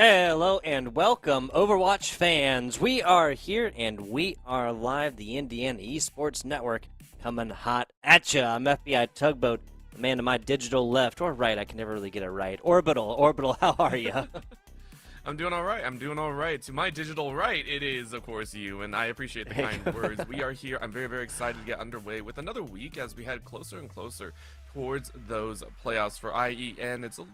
Hello and welcome, Overwatch fans. We are here and we are live, the Indiana Esports Network, coming hot at ya. I'm FBI Tugboat, the man to my digital left, or right, I can never really get it right. Orbital, how are ya? I'm doing all right. I'm doing all right. To my digital right, it is, of course, you, and I appreciate the kind words. We are here. I'm very, very excited to get underway with another week as we head closer and closer towards those playoffs for IEN. It's a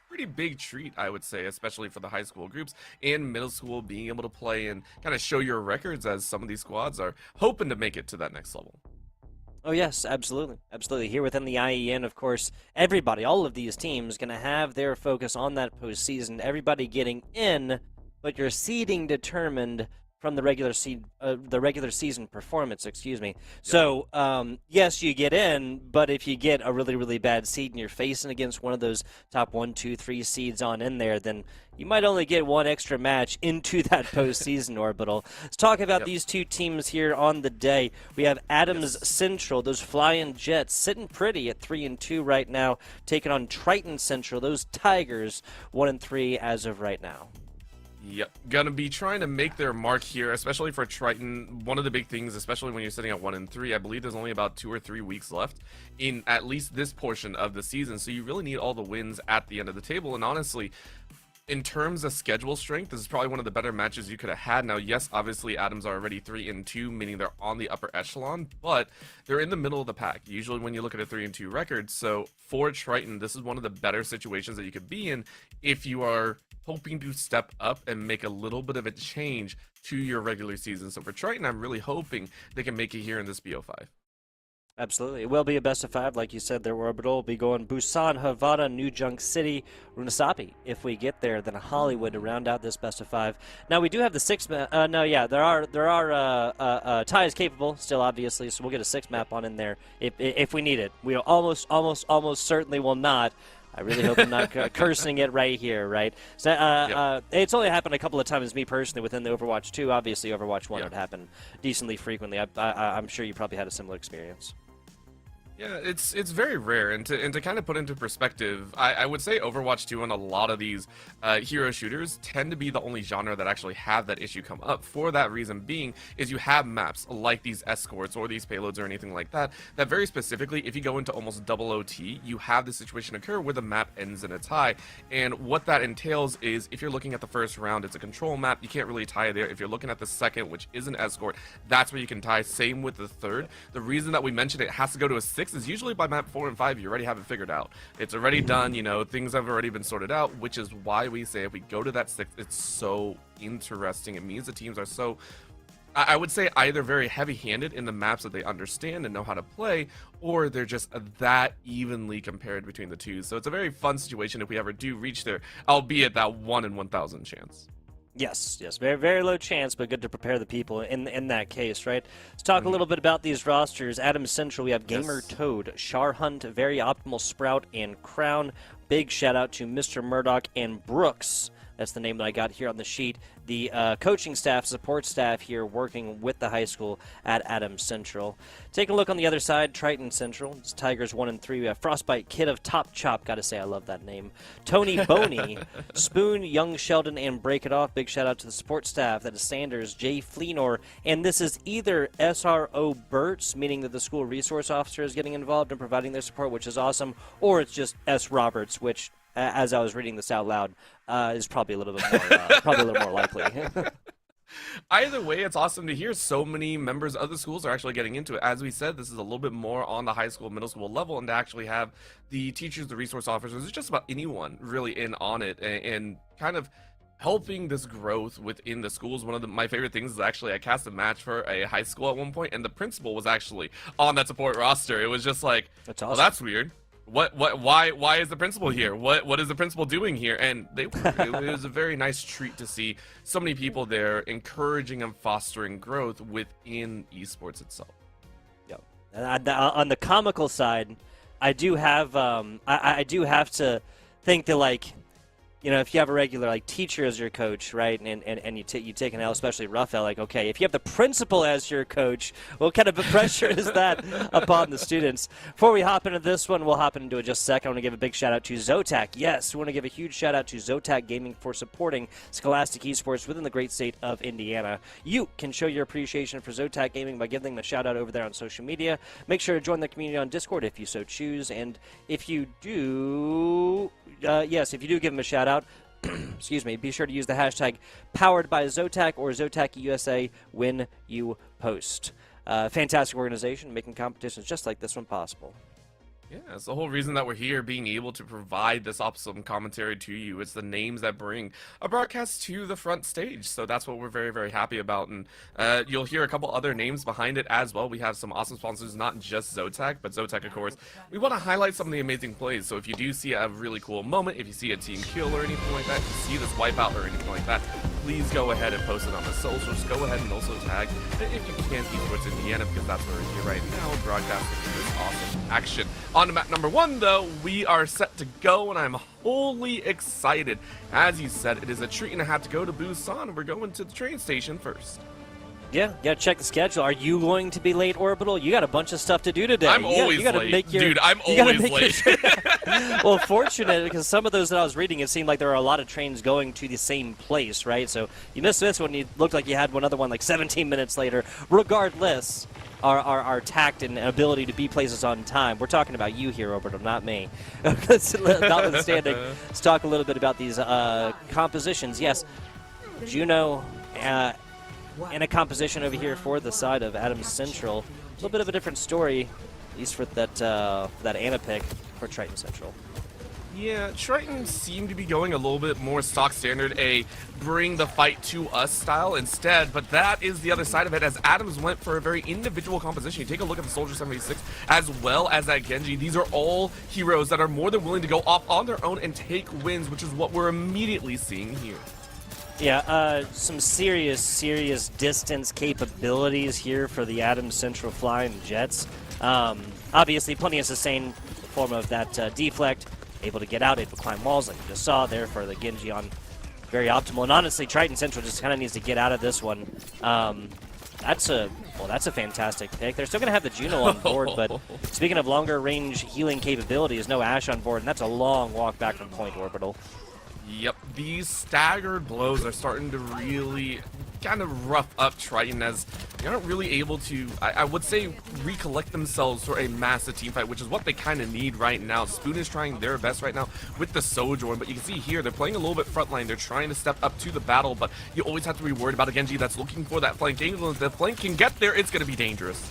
pretty big treat, I would say, especially for the high school groups and middle school, being able to play and kind of show your records as some of these squads are hoping to make it to that next level. Oh yes, absolutely. Absolutely. Here within the IEN, of course, everybody, all of these teams, going to have their focus on that postseason. Everybody getting in, but your seeding determined from the regular season performance, excuse me. So, yes, you get in, but if you get a really, really bad seed and you're facing against one of those top 1, 2, 3 seeds on in there, then you might only get one extra match into that postseason orbital. Let's talk about these two teams here on the day. We have Adams Central, those Flying Jets, sitting pretty at 3-2 right now, taking on Triton Central, those Tigers, 1-3 as of right now. Yep, gonna be trying to make their mark here, especially for Triton. One of the big things, especially when you're sitting at 1-3, I believe there's only about 2 or 3 weeks left in at least this portion of the season, so you really need all the wins at the end of the table. And honestly, in terms of schedule strength, this is probably one of the better matches you could have had. Now, yes, obviously Adams are already 3-2, meaning they're on the upper echelon, but they're in the middle of the pack, usually when you look at a 3-2 record. So for Triton, this is one of the better situations that you could be in if you are hoping to step up and make a little bit of a change to your regular season. So for Triton, I'm really hoping they can make it here in this BO5. Absolutely. It will be a best of 5. Like you said, their orbital will be going Busan, Havana, New Junk City, Runasapi. If we get there, then Hollywood to round out this best of 5. Now, we do have the 6 map. There are ties capable still, obviously, so we'll get a 6 map on in there if we need it. We almost certainly will not. I really hope I'm not cursing it right here, right? So, it's only happened a couple of times, me personally, within the Overwatch 2. Obviously, Overwatch 1 would happen decently frequently. I'm sure you probably had a similar experience. Yeah, it's very rare, and to kind of put into perspective, I would say Overwatch 2 and a lot of these hero shooters tend to be the only genre that actually have that issue come up. For that reason being, is you have maps like these escorts or these payloads or anything like that, that very specifically, if you go into almost double OT, you have the situation occur where the map ends in a tie. And what that entails is, if you're looking at the first round, it's a control map, you can't really tie there. If you're looking at the second, which is an escort, that's where you can tie. Same with the third. The reason that we mentioned it has to go to a 6 is usually by map 4 and 5 you already have it figured out. It's already done, you know, things have already been sorted out, which is why we say if we go to that 6, it's so interesting. It means the teams are so, I would say, either very heavy-handed in the maps that they understand and know how to play, or they're just that evenly compared between the two. So it's a very fun situation if we ever do reach there, albeit that 1 in 1,000 chance. Yes, very, very low chance, but good to prepare the people in that case, right? Let's talk a little bit about these rosters. Adams Central, we have Gamer Toad, Char Hunt, Very Optimal Sprout, and Crown. Big shout out to Mr. Murdoch and Brooks. That's the name that I got here on the sheet. The coaching staff, support staff here working with the high school at Adams Central. Take a look on the other side, Triton Central. It's Tigers 1-3. We have Frostbite, Kid of Top Chop. Gotta say, I love that name. Tony Boney, Spoon, Young Sheldon, and Break It Off. Big shout out to the support staff. That is Sanders, Jay Fleenor, and this is either SRO Burt's, meaning that the school resource officer is getting involved and providing their support, which is awesome, or it's just S. Roberts, which, as I was reading this out loud, is probably a little bit more likely. Either way, it's awesome to hear so many members of the schools are actually getting into it. As we said, this is a little bit more on the high school, middle school level, and to actually have the teachers, the resource officers, just about anyone really in on it and kind of helping this growth within the schools. One of my favorite things is actually I cast a match for a high school at one point, and the principal was actually on that support roster. It was just like, that's awesome. Well, that's weird. Why is the principal here? What is the principal doing here? And it was a very nice treat to see so many people there encouraging and fostering growth within esports itself. Yep. And on the comical side, I do have I do have to think that, like, if you have a regular like teacher as your coach, right, and you take an L, especially rough L, like, okay, if you have the principal as your coach, what kind of pressure is that upon the students? Before we hop into this one, we'll hop into it just a second. I want to give a big shout out to Zotac. Yes, we want to give a huge shout out to Zotac Gaming for supporting Scholastic Esports within the great state of Indiana. You can show your appreciation for Zotac Gaming by giving them a shout out over there on social media. Make sure to join the community on Discord if you so choose, and if you do, if you do give them a shout out, excuse me, be sure to use the hashtag powered by Zotac or Zotac USA when you post. Fantastic organization making competitions just like this one possible. Yeah, it's the whole reason that we're here, being able to provide this awesome commentary to you. It's the names that bring a broadcast to the front stage, so that's what we're very, very happy about. And you'll hear a couple other names behind it as well. We have some awesome sponsors, not just Zotac, but Zotac, of course. We want to highlight some of the amazing plays, so if you do see a really cool moment, if you see a team kill or anything like that, if you see this wipeout or anything like that, please go ahead and post it on the socials. Go ahead and also tag, if you can, Esports Indiana, because that's where we're here right now, broadcasting this awesome action. On to map number 1, though, we are set to go, and I'm wholly excited. As you said, it is a treat and a half to go to Busan, and we're going to the train station first. Yeah, you gotta check the schedule. Are you going to be late, Orbital? You got a bunch of stuff to do today. I'm always late. Dude, I'm always late. Well, fortunate, because some of those that I was reading, it seemed like there were a lot of trains going to the same place, right? So you missed this one. You looked like you had one other one like 17 minutes later. Regardless, our tact and ability to be places on time. We're talking about you here, Orbital, not me. Notwithstanding, let's talk a little bit about these compositions. Yes, Juno in a composition over here for the side of Adams Central. A little bit of a different story, at least for that Ana pick for Triton Central. Yeah, Triton seemed to be going a little bit more stock standard, a bring the fight to us style instead, but that is the other side of it, as Adams went for a very individual composition. You take a look at the Soldier 76 as well as that Genji. These are all heroes that are more than willing to go off on their own and take wins, which is what we're immediately seeing here. Yeah, some serious distance capabilities here for the Adams Central Flying Jets. Obviously, plenty of sustain in the form of that deflect. Able to get out, able to climb walls like you just saw there for the Genji on very optimal. And honestly, Triton Central just kind of needs to get out of this one. That's a fantastic pick. They're still going to have the Juno on board, but speaking of longer range healing capabilities, no Ashe on board, and that's a long walk back from point, Orbital. Yep, these staggered blows are starting to really kind of rough up Triton, as they aren't really able to, I would say, recollect themselves for a massive team fight, which is what they kind of need right now. Spoon is trying their best right now with the Sojourn, but you can see here they're playing a little bit frontline. They're trying to step up to the battle, but you always have to be worried about a Genji that's looking for that flank angle. If the flank can get there, it's going to be dangerous.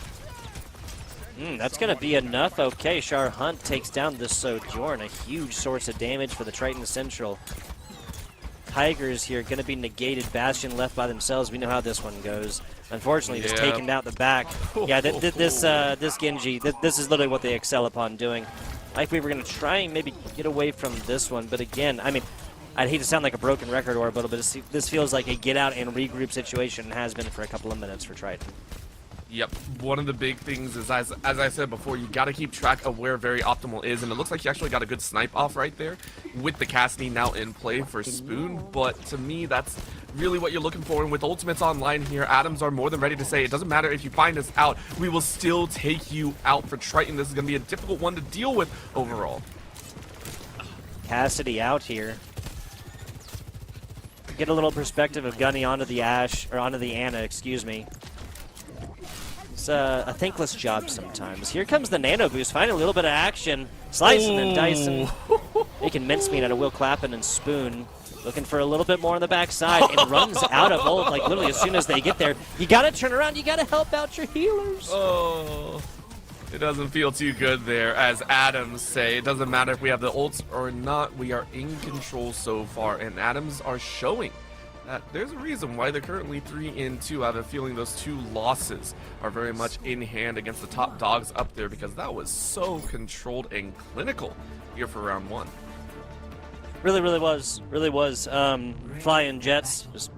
That's going to be enough. Okay, Char Hunt takes down this Sojourn, a huge source of damage for the Triton Central. Tigers here going to be negated. Bastion left by themselves. We know how this one goes. Unfortunately, just taking out the back. Yeah, this Genji, this is literally what they excel upon doing. Like, we were going to try and maybe get away from this one, but again, I mean, I'd hate to sound like a broken record, Orbital, but this feels like a get out and regroup situation, and has been for a couple of minutes for Triton. Yep, one of the big things is, as I said before, you got to keep track of where very optimal is, and it looks like you actually got a good snipe off right there with the Cassidy now in play for Spoon, but to me, that's really what you're looking for, and with ultimates online here, Adams are more than ready to say, it doesn't matter if you find us out, we will still take you out for Triton. This is going to be a difficult one to deal with overall. Cassidy out here. Get a little perspective of Gunny onto the Ashe, or onto the Ana, excuse me. It's a thankless job sometimes. Here comes the Nano Boost, finding a little bit of action. Slicing and dicing. Making mincemeat out of Will Clappin and Spoon. Looking for a little bit more on the backside, and runs out of ult, like literally as soon as they get there. You gotta turn around, you gotta help out your healers. Oh, it doesn't feel too good there, as Adams say. It doesn't matter if we have the ults or not, we are in control so far, and Adams are showing that there's a reason why they're currently 3-2. I have a feeling those 2 losses are very much in hand against the top dogs up there, because that was so controlled and clinical here for round 1. Really was. Flying Jets just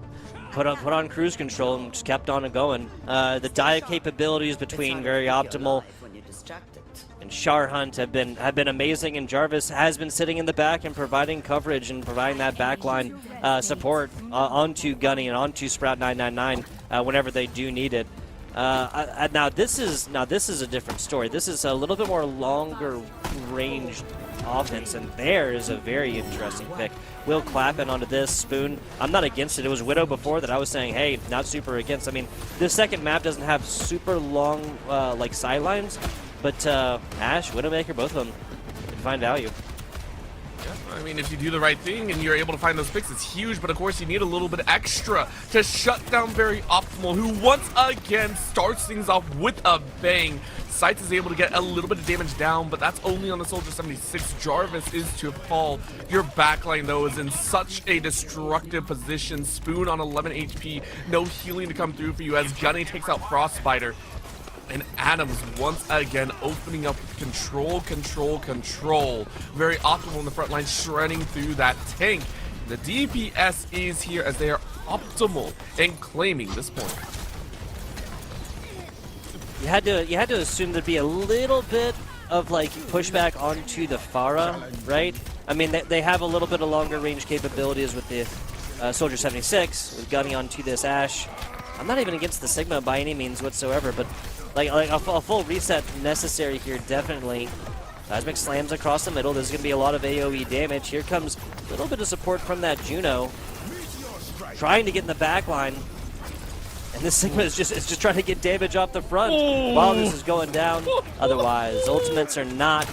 put on cruise control and just kept on going. The dive capabilities between very optimal. and Char Hunt have been amazing, and Jarvis has been sitting in the back and providing coverage and providing that backline support onto Gunny and onto Sprout 999 whenever they do need it. Now this is a different story. This is a little bit more longer range offense, and there is a very interesting pick. Will Clappin onto this. Spoon, I'm not against it. It was Widow before that I was saying, hey, not super against. I mean, this second map doesn't have super long like sidelines, but Ash, Widowmaker, both of them can find value. Yeah, I mean, if you do the right thing and you're able to find those picks, it's huge, but of course you need a little bit extra to shut down Very Optimal, who once again starts things off with a bang. Sights is able to get a little bit of damage down, but that's only on the Soldier 76. Jarvis is to fall. Your backline, though, is in such a destructive position. Spoon on 11 HP, no healing to come through for you as Gunny takes out Frostbiter. And Adams once again opening up with control. Very Optimal in the front line, shredding through that tank. The DPS is here as they are optimal and claiming this point. You had to assume there'd be a little bit of like pushback onto the Pharah, right? I mean, they have a little bit of longer range capabilities with the Soldier 76, with Gunny onto this Ash. I'm not even against the Sigma by any means whatsoever, but like a full reset necessary here, definitely. Seismic slams across the middle. There's going to be a lot of AoE damage. Here comes a little bit of support from that Juno, trying to get in the back line. And this Sigma is just trying to get damage off the front while this is going down. Otherwise, ultimates are not.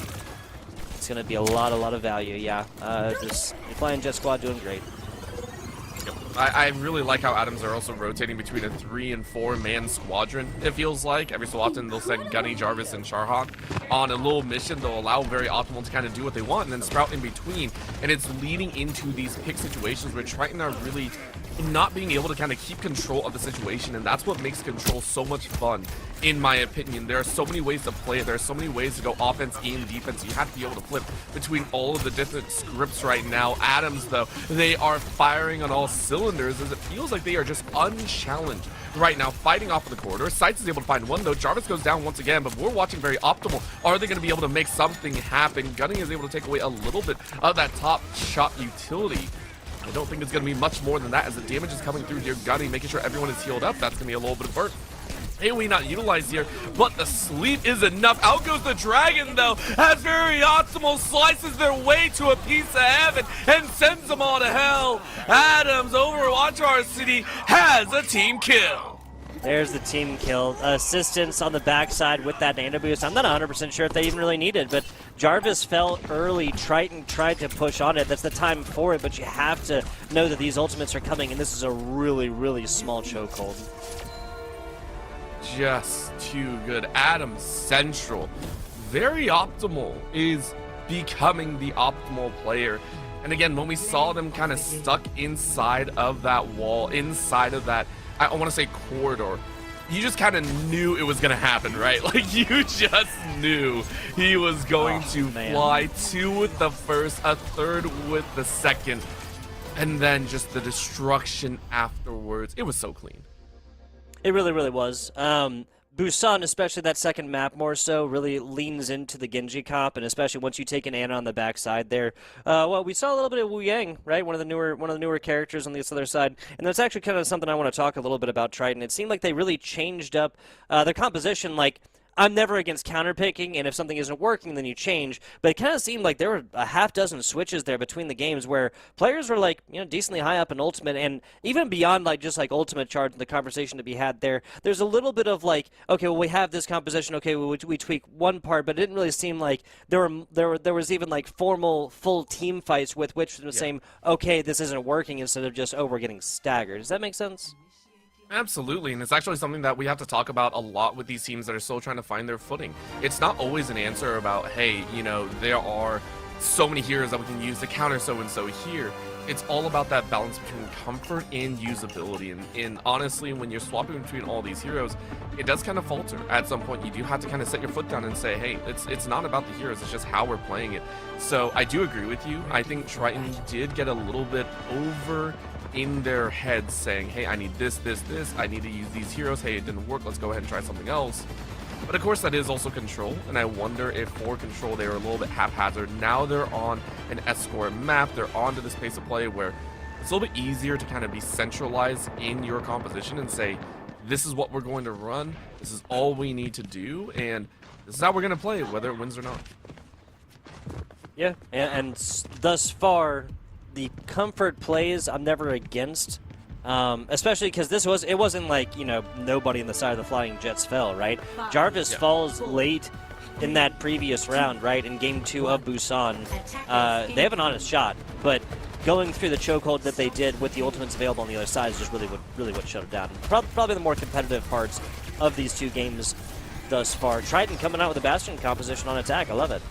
It's going to be a lot of value. Yeah, just playing Jet Squad doing great. I really like how Adams are also rotating between a 3- and 4-man squadron, it feels like. Every so often they'll send Gunny, Jarvis, and Charhawk on a little mission. They'll allow Very Optimal to kind of do what they want and then Sprout in between. And it's leading into these pick situations where Triton are really not being able to kind of keep control of the situation, and that's what makes Control so much fun, in my opinion. There are so many ways to play it. There are so many ways to go offense and defense. You have to be able to flip between all of the different scripts right now. Adams, though, they are firing on all cylinders as it feels like they are just unchallenged right now, fighting off of the corridor. Sights is able to find one, though. Jarvis goes down once again, but we're watching Very Optimal. Are they going to be able to make something happen? Gunning is able to take away a little bit of that top shot utility. I don't think it's going to be much more than that as the damage is coming through. Dear Gunny, making sure everyone is healed up. That's going to be a little bit of burnt. AoE not utilized here, but the sleep is enough. Out goes the dragon, though, as Very Optimal slices their way to a piece of heaven and sends them all to hell. Adams, Overwatch our city, has a team kill. There's the team kill. Assistance on the backside with that nano boost. I'm not 100% sure if they even really need it, but Jarvis fell early. Triton tried to push on it. That's the time for it, but you have to know that these ultimates are coming, and this is a really small chokehold. Just too good. Adams Central. Very Optimal is becoming the optimal player. And again, when we saw them kind of stuck inside of that wall, inside of that, I want to say corridor, you just kind of knew it was going to happen, right? Like, you just knew he was going to fly 2 with the first, a 3rd with the 2nd, and then just the destruction afterwards. It was so clean. It really was. Busan, especially that second map more so, really leans into the Genji comp, and especially once you take an Ana on the backside there. Well, we saw a little bit of Wu Yang, right? One of the newer characters on this other side, and that's actually kind of something I want to talk a little bit about Triton. It seemed like they really changed up their composition. Like, I'm never against counterpicking, and if something isn't working, then you change. But it kind of seemed like there were a half dozen switches there between the games where players were like, decently high up in Ultimate, and even beyond like just like Ultimate charge and the conversation to be had there. There's a little bit of like, okay, well we have this composition, okay, we tweak one part, but it didn't really seem like there was even like formal full team fights with which was saying, okay, this isn't working, instead of just, oh, we're getting staggered. Does that make sense? Absolutely, and it's actually something that we have to talk about a lot with these teams that are still trying to find their footing. It's not always an answer about, hey, there are so many heroes that we can use to counter so-and-so here. It's all about that balance between comfort and usability, and honestly, when you're swapping between all these heroes, it does kind of falter. At some point, you do have to kind of set your foot down and say, hey, it's not about the heroes, it's just how we're playing it. So I do agree with you. I think Triton did get a little bit over in their heads saying, hey, I need this, I need to use these heroes, hey, it didn't work, let's go ahead and try something else. But of course, that is also Control, and I wonder if for Control they were a little bit haphazard. Now they're on an escort map, they're onto this pace of play where it's a little bit easier to kind of be centralized in your composition and say, this is what we're going to run, this is all we need to do, and this is how we're going to play, whether it wins or not. Yeah, and thus far, the comfort plays I'm never against. Especially because it wasn't like, you know, nobody on the side of the Flying Jets fell, right? Jarvis falls late in that previous round, right, in Game 2 of Busan. They have an honest shot, but going through the chokehold that they did with the ultimates available on the other side is just really what shut it down. Probably the more competitive parts of these two games thus far. Triton coming out with a Bastion composition on attack. I love it.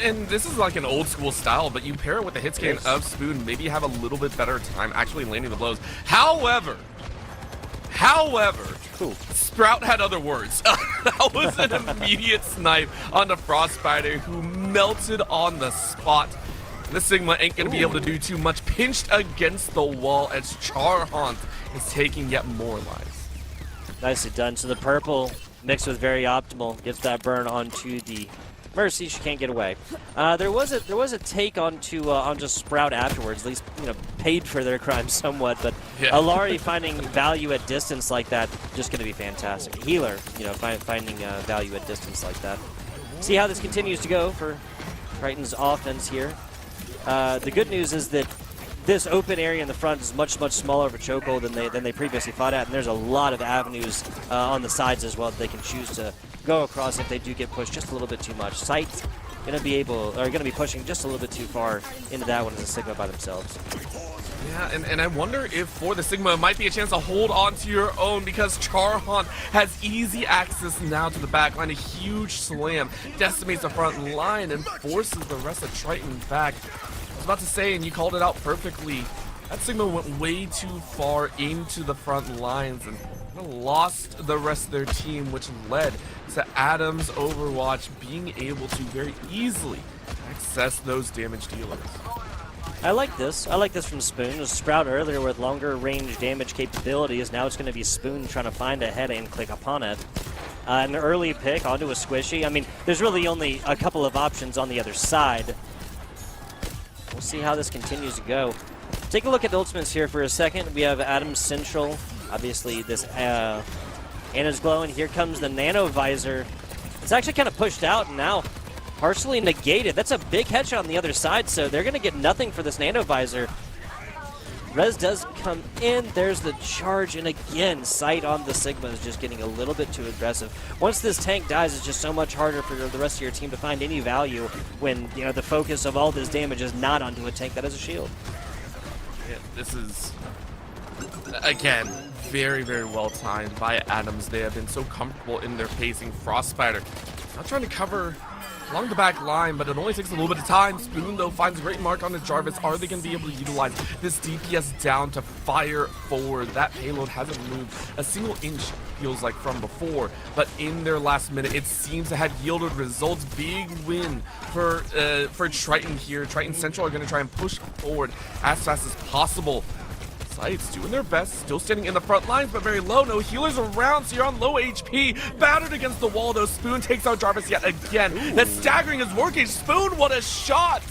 And this is like an old school style, but you pair it with the hit scan of Spoon, maybe you have a little bit better time actually landing the blows. However, Ooh. Sprout had other words. That was an immediate snipe on the Frostbiter who melted on the spot. The Sigma ain't gonna be able to do too much. Pinched against the wall as Charhant is taking yet more lives. Nicely done. So the purple mixed with very optimal gets that burn onto the Mercy. She can't get away. There was a take onto Sprout afterwards. At least, you know, paid for their crime somewhat. But yeah. Alari finding value at distance like that, just going to be fantastic. Healer, you know, finding value at distance like that. See how this continues to go for Triton's offense here. The good news is that this open area in the front is much smaller of a chokehold than they previously fought at, and there's a lot of avenues on the sides as well that they can choose to go across if they do get pushed just a little bit too much. Sight's gonna be pushing just a little bit too far into that one as a Sigma by themselves. Yeah, and I wonder if for the Sigma it might be a chance to hold on to your own because Charhant has easy access now to the back line. A huge slam decimates the front line and forces the rest of Triton back. I was about to say, and you called it out perfectly, that Sigma went way too far into the front lines and lost the rest of their team, which led to Adam's Overwatch being able to very easily access those damage dealers. I like this. I like this from Spoon. It was Sprout earlier with longer range damage capabilities. Now it's going to be Spoon trying to find a head and click upon it. An early pick onto a squishy. I mean, there's really only a couple of options on the other side. We'll see how this continues to go. Take a look at the ultimates here for a second. We have Adam Central. Obviously, this Anna's glowing. Here comes the Nano Visor. It's actually kind of pushed out and now partially negated. That's a big headshot on the other side, so they're going to get nothing for this Nano Visor. Res does come in. There's the charge, and again, Sight on the Sigma is just getting a little bit too aggressive. Once this tank dies, it's just so much harder for the rest of your team to find any value when, you know, the focus of all this damage is not onto a tank that has a shield. Yeah, this is, again, very well timed by Adams. They have been so comfortable in their pacing. Frostbiter not trying to cover along the back line, but it only takes a little bit of time. Spoon, though, finds a great mark on the Jarvis. Are they going to be able to utilize this DPS down to fire forward? That payload hasn't moved a single inch, feels like, from before, but in their last minute, it seems to have yielded results. Big win for Triton here. Triton Central are going to try and push forward as fast as possible. Sight's doing their best, still standing in the front lines, but very low. No healers around, so you're on low HP. Battered against the wall, though. Spoon takes out Jarvis yet again. That staggering is working. Spoon, what a shot!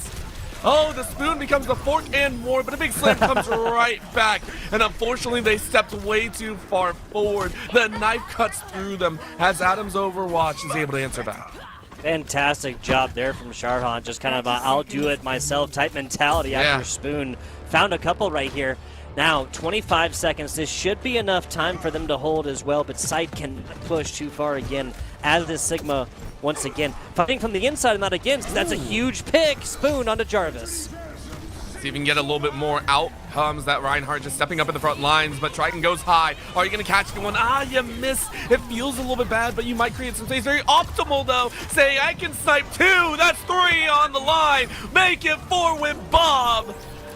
Oh, the Spoon becomes the fork and more, but a big slam comes right back. And unfortunately, they stepped way too far forward. The knife cuts through them as Adam's Overwatch is able to answer back. Fantastic job there from Charhant. Just kind of I'll do it myself type mentality after Spoon found a couple right here. Now, 25 seconds. This should be enough time for them to hold as well, but Sight can push too far again as this Sigma, once again, fighting from the inside and not against. That's a huge pick. Spoon onto Jarvis. See if you can get a little bit more. Out comes that Reinhardt just stepping up in the front lines, but Triton goes high. Are you going to catch anyone? Ah, you miss. It feels a little bit bad, but you might create some space. Very optimal, though. Say, I can snipe 2. That's 3 on the line. Make it 4 with Bob.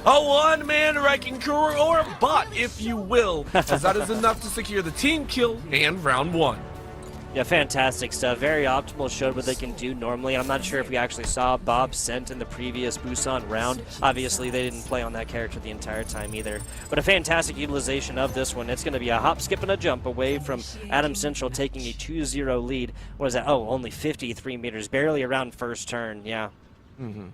A one-man wrecking crew, or a bot, if you will, as that is enough to secure the team kill and round 1. Yeah, fantastic stuff. Very optimal, showed what they can do normally. I'm not sure if we actually saw Bob sent in the previous Busan round. Obviously, they didn't play on that character the entire time either. But a fantastic utilization of this one. It's going to be a hop, skip, and a jump away from Adam Central taking a 2-0 lead. What is that? Oh, only 53 meters, barely around first turn. Yeah. Mm-hmm.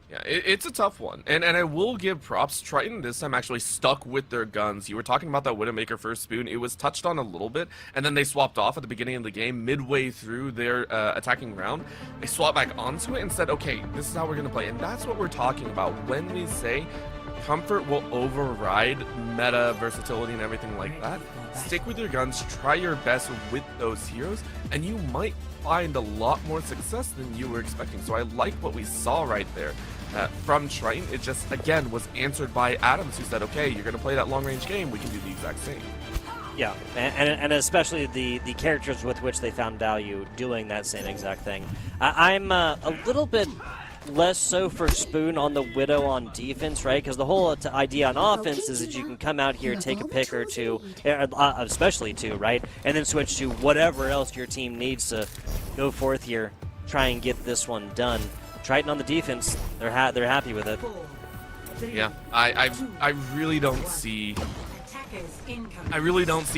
Yeah, it's a tough one, and I will give props. Triton this time actually stuck with their guns. You were talking about that Widowmaker first spoon. It was touched on a little bit, and then they swapped off at the beginning of the game, midway through their attacking round. They swapped back onto it and said, okay, this is how we're going to play, and that's what we're talking about when we say comfort will override meta versatility and everything like that. Stick with your guns, try your best with those heroes, and you might find a lot more success than you were expecting. So I like what we saw right there. From Triton, it just, again, was answered by Adams, who said, okay, you're going to play that long-range game, we can do the exact same. Yeah, and especially the characters with which they found value doing that same exact thing. I'm a little bit less so for Spoon on the Widow on defense, right? Because the whole idea on offense is that you can come out here, take a pick or two, especially two, right? And then switch to whatever else your team needs to go forth here, try and get this one done. Triton on the defense, they're happy with it. Yeah, I really don't see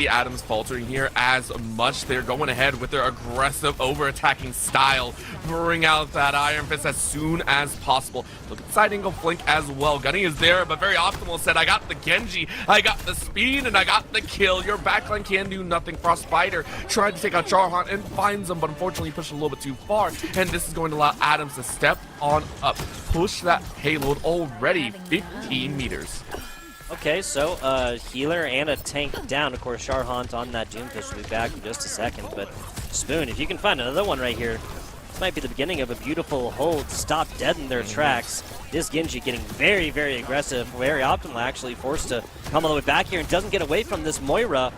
Adams faltering here as much. They're going ahead with their aggressive over-attacking style, bring out that Iron Fist as soon as possible. Look at side angle flank as well. Gunny is there, but very optimal said, I got the Genji, I got the speed, and I got the kill. Your backline can do nothing. Frostbiter tried to take out Charhan and finds him, but unfortunately pushed a little bit too far, and this is going to allow Adams to step on up, push that payload already 15 meters. Okay, so healer and a tank down. Of course, Charhant on that Doomfist will be back in just a second. But Spoon, if you can find another one right here, this might be the beginning of a beautiful hold. Stop dead in their tracks. This Genji getting very, very aggressive. Very optimal, actually, forced to come all the way back here and doesn't get away from this Moira.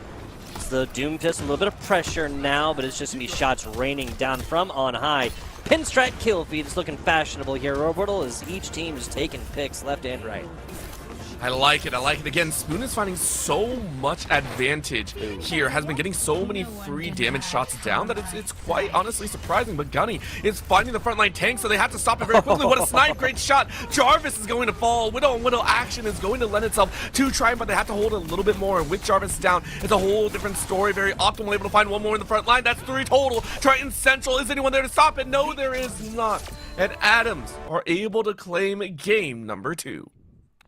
It's the Doomfist, a little bit of pressure now, but it's just going to be shots raining down from on high. Pinstripe kill feed is looking fashionable here. Orbital as each team is taking picks left and right. I like it. Again, Spoon is finding so much advantage here, has been getting so many free damage shots down that it's quite honestly surprising. But Gunny is finding the frontline tank, so they have to stop it very quickly. What a snipe, great shot. Jarvis is going to fall. Widow and Widow action is going to lend itself to Triton, but they have to hold it a little bit more. And with Jarvis down, it's a whole different story. Very optimal, able to find one more in the front line. That's 3 total. Triton Central, is anyone there to stop it? No, there is not. And Adams are able to claim game number 2.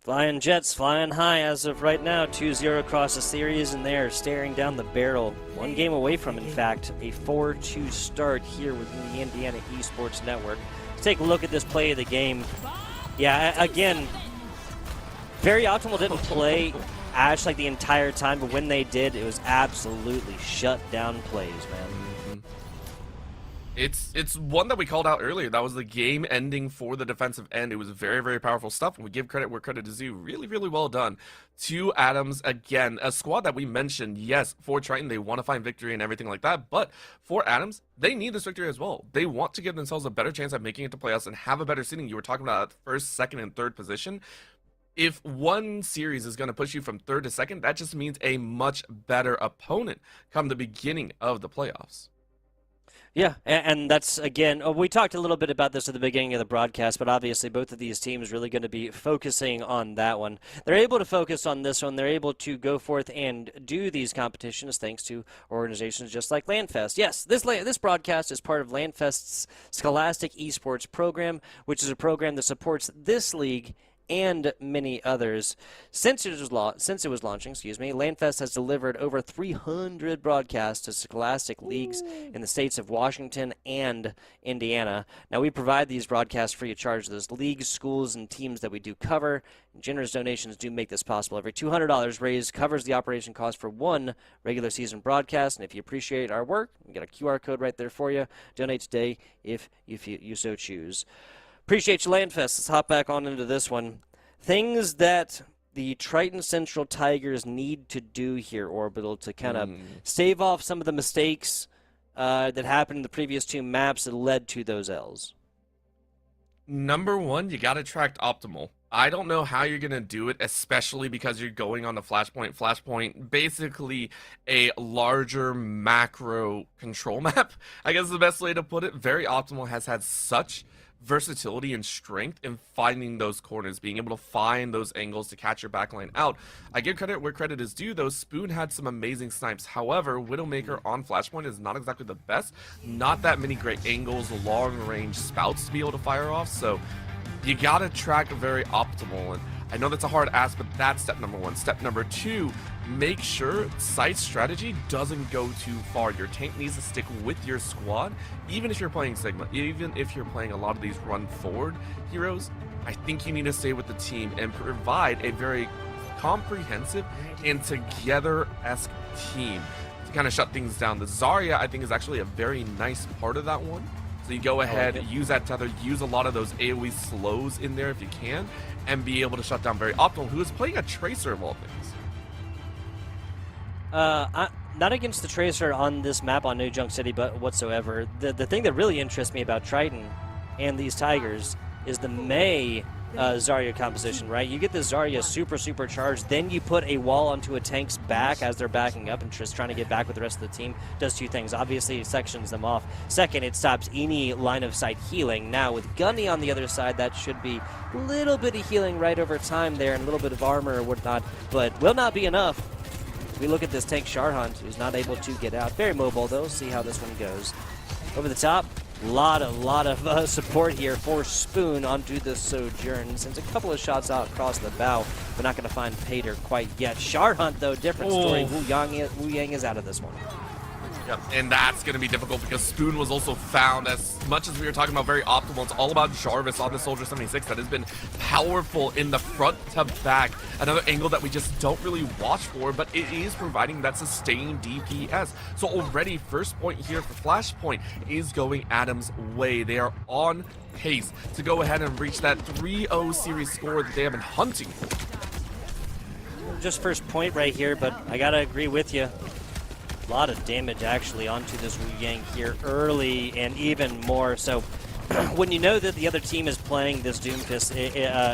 Flying Jets, flying high as of right now, 2-0 across the series, and they are staring down the barrel. One game away from, in fact, a 4-2 start here within the Indiana Esports Network. Let's take a look at this play of the game. Yeah, again, very optimal didn't play Ash like the entire time, but when they did, it was absolutely shut down plays, man. It's one that we called out earlier. That was the game ending for the defensive end. It was very, very powerful stuff, and we give credit where credit is due. Really, really well done to Adams. Again, a squad that we mentioned, yes, for Triton, they want to find victory and everything like that, but for Adams, they need this victory as well. They want to give themselves a better chance at making it to playoffs and have a better seeding. You were talking about that first, second, and third position. If one series is going to push you from third to second, that just means a much better opponent come the beginning of the playoffs. Yeah, and that's, again, we talked a little bit about this at the beginning of the broadcast, but obviously both of these teams really going to be focusing on that one. They're able to focus on this one. They're able to go forth and do these competitions thanks to organizations just like LANFest. Yes, this broadcast is part of LANFest's Scholastic Esports program, which is a program that supports this league and many others. Since it was launching, LANFest has delivered over 300 broadcasts to scholastic leagues in the states of Washington and Indiana. Now, we provide these broadcasts free of charge to those leagues, schools, and teams that we do cover. Generous donations do make this possible. Every $200 raised covers the operation cost for one regular season broadcast. And if you appreciate our work, we got a QR code right there for you. Donate today if you so choose. Appreciate you, LANFest. Let's hop back on into this one. Things that the Triton Central Tigers need to do here, Orbital, to kind of stave off some of the mistakes that happened in the previous 2 maps that led to those L's. Number 1, you got to track optimal. I don't know how you're gonna do it, especially because you're going on the Flashpoint. Flashpoint, basically a larger macro control map, I guess is the best way to put it. Very Optimal has had such versatility and strength in finding those corners, being able to find those angles to catch your backline out. I give credit where credit is due, though. Spoon had some amazing snipes. However, Widowmaker on Flashpoint is not exactly the best. Not that many great angles, long-range spouts to be able to fire off, so you gotta track Very Optimal. And I know that's a hard ask, but that's step number one. Step number two, make sure site strategy doesn't go too far. Your tank needs to stick with your squad, even if you're playing Sigma, even if you're playing a lot of these run forward heroes. I think you need to stay with the team and provide a very comprehensive and together-esque team to kind of shut things down. The Zarya, I think, is actually a very nice part of that one. So you go ahead, use that tether, use a lot of those AoE slows in there if you can, and be able to shut down Very Optimal, who is playing a Tracer of all things. Not against the Tracer on this map on New Junk City, but whatsoever. The thing that really interests me about Triton and these Tigers is the Mei Zarya composition, right? You get the Zarya super charged, then you put a wall onto a tank's back as they're backing up and just trying to get back with the rest of the team. Does two things. Obviously, it sections them off. Second, it stops any line of sight healing. Now, with Gunny on the other side, that should be a little bit of healing right over time there and a little bit of armor or whatnot, but will not be enough. We look at this tank Sharhunt, who's not able to get out. Very mobile, though. See how this one goes. Over the top. Lot of support here for Spoon onto the Sojourn. Sends a couple of shots out across the bow, but not going to find Pater quite yet. Sharhunt, though, different story. Wu Yang is out of this one. Yep, and that's going to be difficult because Spoon was also found. As much as we were talking about Very Optimal, it's all about Jarvis on the Soldier 76 that has been powerful in the front to back. Another angle that we just don't really watch for, but it is providing that sustained DPS. So already first point here for Flashpoint is going Adam's way. They are on pace to go ahead and reach that 3-0 series score that they have been hunting for. Just first point right here, but I got to agree with you. A lot of damage actually onto this Wu Yang here early, and even more so when you know that the other team is playing this Doomfist,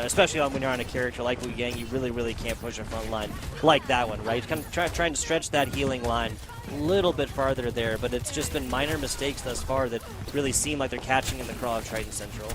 especially when you're on a character like Wu Yang, you really can't push a front line like that one, right? Kind of trying to stretch that healing line a little bit farther there, but it's just been minor mistakes thus far that really seem like they're catching in the craw of Triton Central.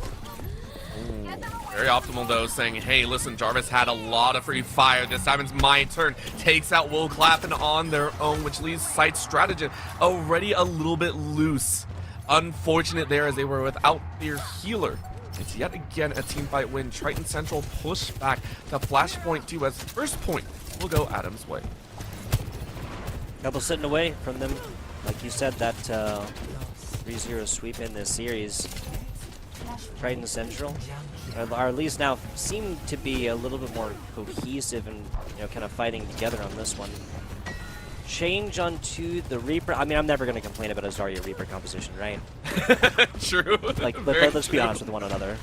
Very Optimal, though, saying, hey, listen, Jarvis had a lot of free fire. This time it's my turn. Takes out Will Clappin on their own, which leaves Site Strategist already a little bit loose. Unfortunate there as they were without their healer. It's yet again a teamfight win. Triton Central push back to Flashpoint 2 as first point will go Adam's way. Couple sitting away from them. Like you said, that 3-0 sweep in this series. Triton Central, or at least now seem to be a little bit more cohesive and kind of fighting together on this one. Change onto the Reaper. I mean, I'm never going to complain about a Zarya Reaper composition, right? True. Like, let's be honest with one another.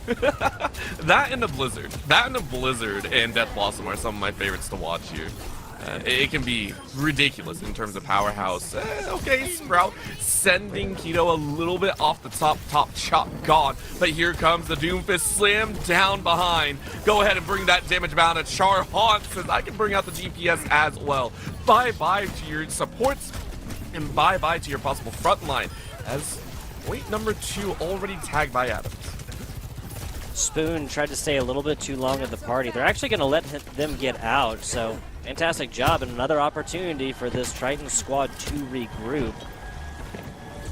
That and the Blizzard and Death Blossom are some of my favorites to watch here. It can be ridiculous in terms of powerhouse. Okay, Sprout sending Keto a little bit off the top chop gone. But here comes the Doomfist slam down behind. Go ahead and bring that damage down. And Sharhunt says, I can bring out the DPS as well. Bye-bye to your supports and bye-bye to your possible front line. As point number 2 already tagged by Adams. Spoon tried to stay a little bit too long at the party. They're actually going to let them get out, so fantastic job and another opportunity for this Triton squad to regroup.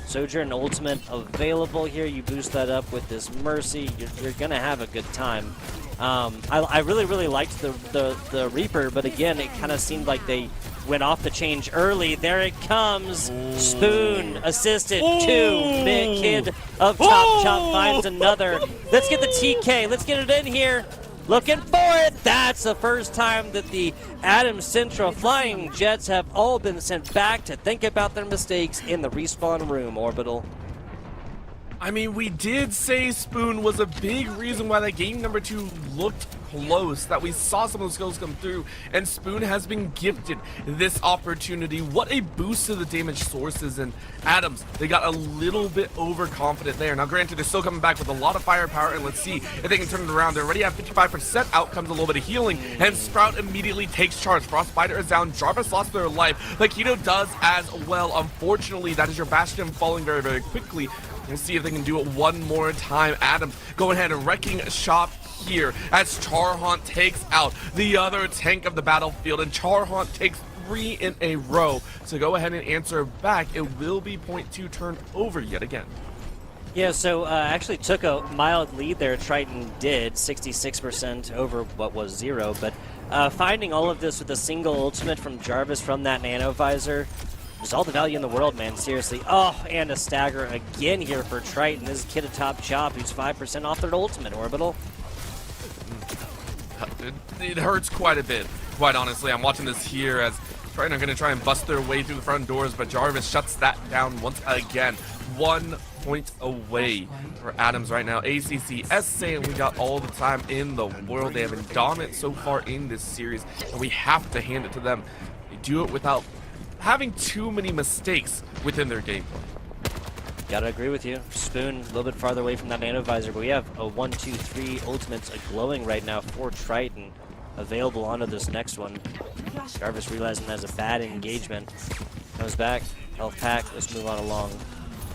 Sojourn ultimate available here. You boost that up with this Mercy. You're going to have a good time. I really liked the Reaper, but again, it kind of seemed like they went off the change early. There it comes. Ooh. Spoon assisted. Ooh. 2. Big Kid of Top Chop finds another. Let's get the TK. Let's get it in here. Looking for it. That's the first time that the Adams Central Flying Jets have all been sent back to think about their mistakes in the respawn room, Orbital. I mean, we did say Spoon was a big reason why that game number 2 looked close that we saw some of those skills come through, and Spoon has been gifted this opportunity. What a boost to the damage sources, and Adams, they got a little bit overconfident there. Now granted, they're still coming back with a lot of firepower, and let's see if they can turn it around. They already have 55%, out comes a little bit of healing, and Sprout immediately takes charge. Frostbiter is down, Jarvis lost their life, Lakito does as well. Unfortunately, that is your Bastion falling very, very quickly. We'll see if they can do it one more time. Adams going ahead and wrecking shop here as Charhaunt takes out the other tank of the battlefield, and Charhaunt takes 3 in a row. So go ahead and answer back. It will be point 2 turn over yet again. Yeah, so actually took a mild lead there. Triton did 66% over what was 0, but finding all of this with a single ultimate from Jarvis from that nano visor is all the value in the world, man. Seriously. Oh, and a stagger again here for Triton. This is Kid Atop Chop, who's 5% off their ultimate, Orbital. It hurts quite a bit, quite honestly. I'm watching this here as Triton are going to try and bust their way through the front doors, but Jarvis shuts that down once again. 1 point away for Adams right now. ACCS saying we got all the time in the world. They have been dominant so far in this series, and we have to hand it to them. They do it without having too many mistakes within their gameplay. Gotta agree with you. Spoon a little bit farther away from that nano visor, but we have a 1, 2, 3 ultimates glowing right now for Triton available onto this next one. Jarvis realizing that's a bad engagement. Comes back, health pack, let's move on along.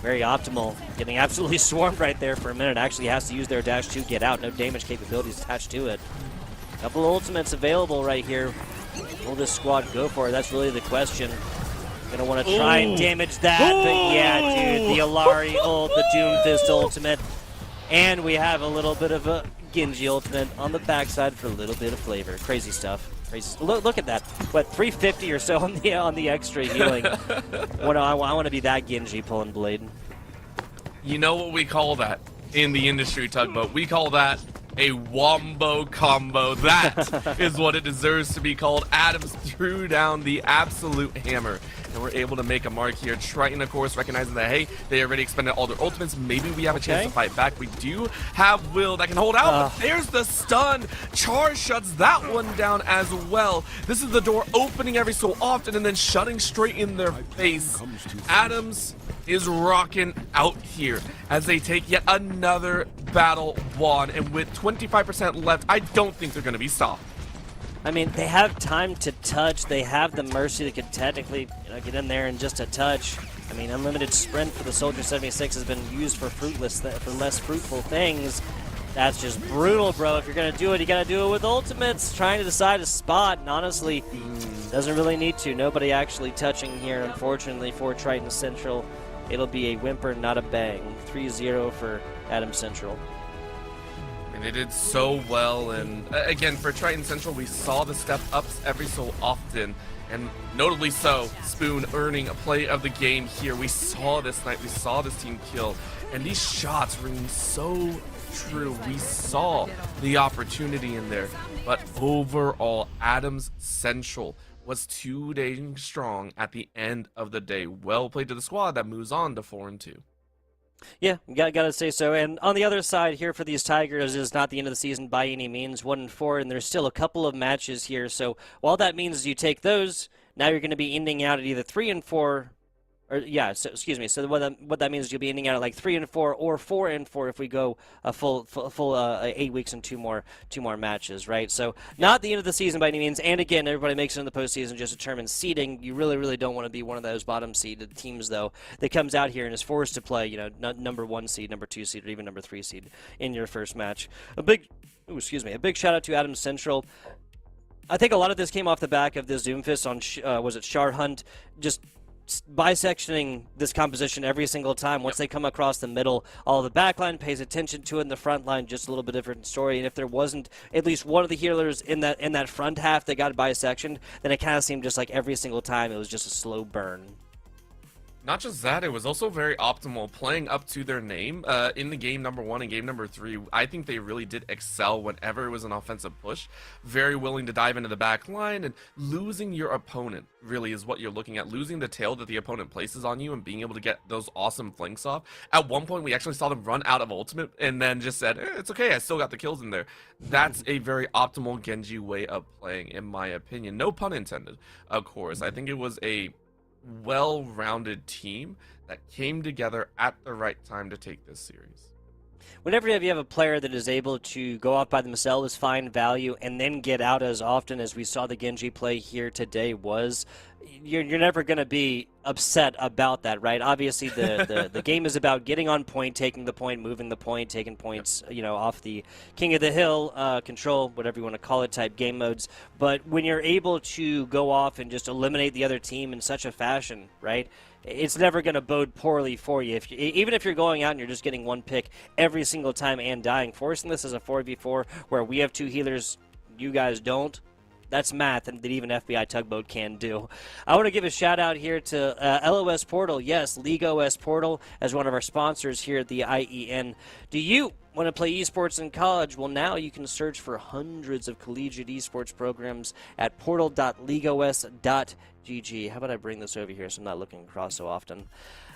Very optimal, getting absolutely swarmed right there for a minute. Actually has to use their dash to get out. No damage capabilities attached to it. Couple of ultimates available right here. Will this squad go for it? That's really the question. Gonna want to try and damage that, but yeah, dude, the Alari ult, the Doomfist ultimate, and we have a little bit of a Genji ultimate on the backside for a little bit of flavor. Crazy stuff. Crazy. Look at that. What, 350 or so on the extra healing. I want to be that Genji pulling blade. You know what we call that in the industry, Tugboat? We call that a wombo combo. That is what it deserves to be called. Adams threw down the absolute hammer, and we're able to make a mark here. Triton, of course, recognizing that, hey, they already expended all their ultimates. Maybe we have a chance to fight back. We do have Will that can hold out, but there's the stun. Char shuts that one down as well. This is the door opening every so often and then shutting straight in their face. Adams is rocking out here as they take yet another battle won, and with 25% left, I don't think they're going to be stopped. I mean, they have time to touch. They have the Mercy that could technically, get in there in just a touch. I mean, unlimited sprint for the Soldier 76 has been used for less fruitful things. That's just brutal, bro. If you're gonna do it, you gotta do it with ultimates. Trying to decide a spot, and honestly, doesn't really need to. Nobody actually touching here, unfortunately, for Triton Central. It'll be a whimper, not a bang. 3-0 for Adam Central. And they did so well, and again, for Triton Central, we saw the step-ups every so often, and notably so, Spoon earning a play of the game here. We saw this night, we saw this team kill, and these shots ring so true. We saw the opportunity in there, but overall, Adams Central was too dang strong at the end of the day. Well played to the squad that moves on to 4-2. Yeah, gotta say so. And on the other side here for these Tigers is not the end of the season by any means. 1-4, and there's still a couple of matches here. So while that means you take those, now you're going to be ending out at either 3-4. Or yeah, so, excuse me. So what that means is you'll be ending out at like 3-4 or 4-4 if we go a full 8 weeks and two more matches, right? So not the end of the season by any means. And again, everybody makes it in the postseason just determines seeding. You really don't want to be one of those bottom seeded teams though that comes out here and is forced to play, number 1 seed, number 2 seed, or even number 3 seed in your first match. A big shout out to Adams Central. I think a lot of this came off the back of this Doomfist on was it Char Hunt just bisectioning this composition every single time. Once they come across the middle, all the backline pays attention to it, in the front line just a little bit different story. And if there wasn't at least one of the healers in that front half that got bisectioned, then it kind of seemed just like every single time it was just a slow burn. Not just that, it was also very optimal playing up to their name. In the game number 1 and game number 3, I think they really did excel whenever it was an offensive push. Very willing to dive into the back line, and losing your opponent really is what you're looking at. Losing the tail that the opponent places on you and being able to get those awesome flanks off. At one point, we actually saw them run out of ultimate and then just said, it's okay, I still got the kills in there. That's a very optimal Genji way of playing, in my opinion. No pun intended, of course. I think it was a well-rounded team that came together at the right time to take this series. Whenever you have a player that is able to go off by themselves, find value, and then get out as often as we saw the Genji play here today was, you're never going to be upset about that, right? Obviously, the game is about getting on point, taking the point, moving the point, taking points, off the King of the Hill, control, whatever you want to call it, type game modes. But when you're able to go off and just eliminate the other team in such a fashion, right? It's never going to bode poorly for you. Even if you're going out and you're just getting one pick every single time and dying, forcing this as a 4v4 where we have 2 healers, you guys don't. That's math and that even FBI Tugboat can do. I want to give a shout out here to LOS Portal. Yes, League OS Portal as one of our sponsors here at the IEN. Do you want to play esports in college? Well, now you can search for hundreds of collegiate esports programs at portal.leagueos.gg. How about I bring this over here so I'm not looking across so often?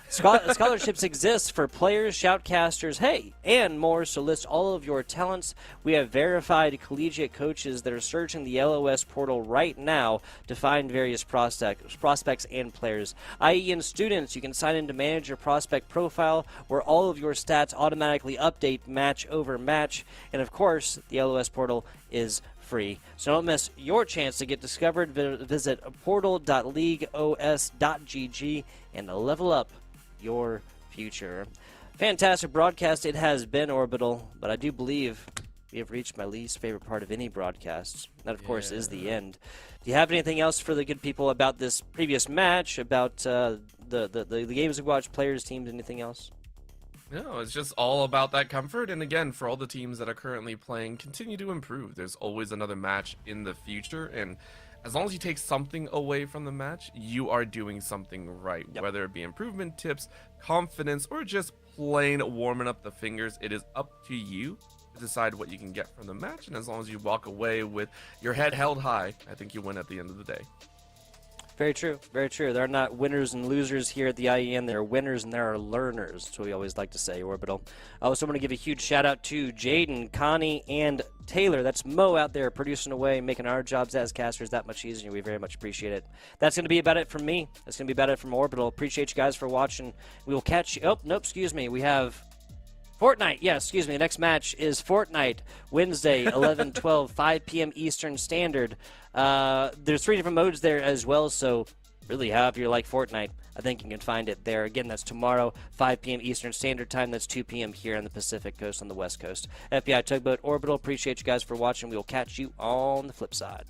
Scholarships exist for players, shoutcasters, and more. So list all of your talents. We have verified collegiate coaches that are searching the LOS portal right now to find various prospects and players. IEN students, you can sign in to manage your prospect profile where all of your stats automatically update match over match. And of course, the LOS portal is free. So don't miss your chance to get discovered. Visit portal.leagueos.gg and level up your future. Fantastic broadcast it has been, Orbital, but I do believe we have reached my least favorite part of any broadcast. That, of course, is the end. Do you have anything else for the good people about this previous match, about the games we watched, players, teams, anything else? No, it's just all about that comfort. And again, for all the teams that are currently playing, continue to improve. There's always another match in the future, and as long as you take something away from the match, you are doing something right. Yep. Whether it be improvement tips, confidence, or just plain warming up the fingers, it is up to you to decide what you can get from the match. And as long as you walk away with your head held high, I think you win at the end of the day. Very true. Very true. There are not winners and losers here at the IEN. There are winners and there are learners. That's what we always like to say, Orbital. I also want to give a huge shout out to Jaden, Connie, and Taylor. That's Mo out there producing away, making our jobs as casters that much easier. We very much appreciate it. That's going to be about it from me. That's going to be about it from Orbital. Appreciate you guys for watching. We will catch you. Oh, nope, excuse me. We have Fortnite. Yeah, excuse me. The next match is Fortnite, Wednesday, 11/12, 5 p.m. Eastern Standard. There's 3 different modes there as well, so really, however you like Fortnite, I think you can find it there. Again, that's tomorrow, 5 p.m. Eastern Standard Time. That's 2 p.m. here on the Pacific Coast on the West Coast. FBI Tugboat Orbital, appreciate you guys for watching. We will catch you on the flip side.